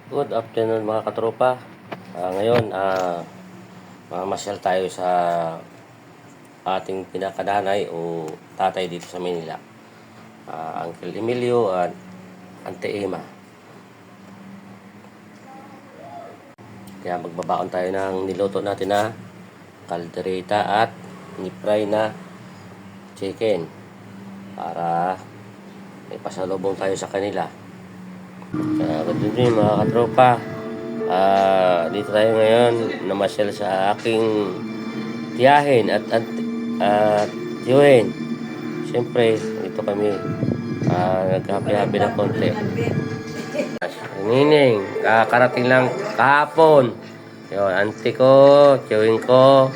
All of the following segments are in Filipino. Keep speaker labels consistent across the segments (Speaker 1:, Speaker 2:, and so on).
Speaker 1: Good afternoon mga katropa. Ngayon, mamasyal tayo sa ating pinakadanay o tatay dito sa Manila. Uncle Emilio at Ante Emma. Kaya magbabaon tayo ng niluto natin na kaldereta at nipray na chicken para may pasalubong tayo sa kanila. Kaya ganun din mga katropa, dito tayo ngayon namasyal sa aking tiyahin at tiyuhin. Siyempre, dito kami naghahabi-habi ng konti. Nining, kakarating lang kahapon. Yun, auntie ko, tiyuhin ko,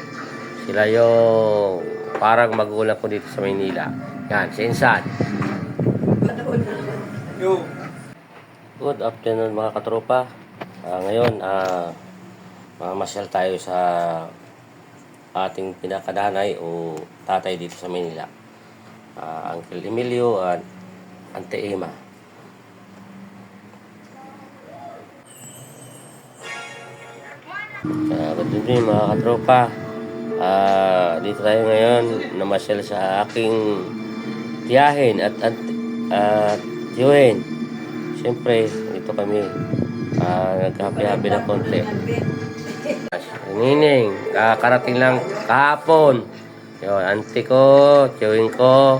Speaker 1: sila yung parang magulang ko dito sa Maynila. Yan, si Insan.
Speaker 2: Yo.
Speaker 1: Good afternoon mga katropa. Ngayon, mamasyal tayo sa ating pinakadanay o tatay dito sa Manila. Uncle Emilio at Ante Emma. Kaya ganun din mga katropa. Dito tayo ngayon namasyal sa aking tiyahin at tiyuhin. Siyempre, dito kami naghahabi-habi ng konti. Nining, kakarating lang kahapon. Yun, auntie ko, tiyuhin ko,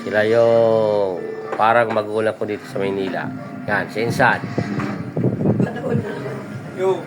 Speaker 1: sila yung parang magulang ko dito sa Maynila. Yan, si Insan.
Speaker 2: Yo.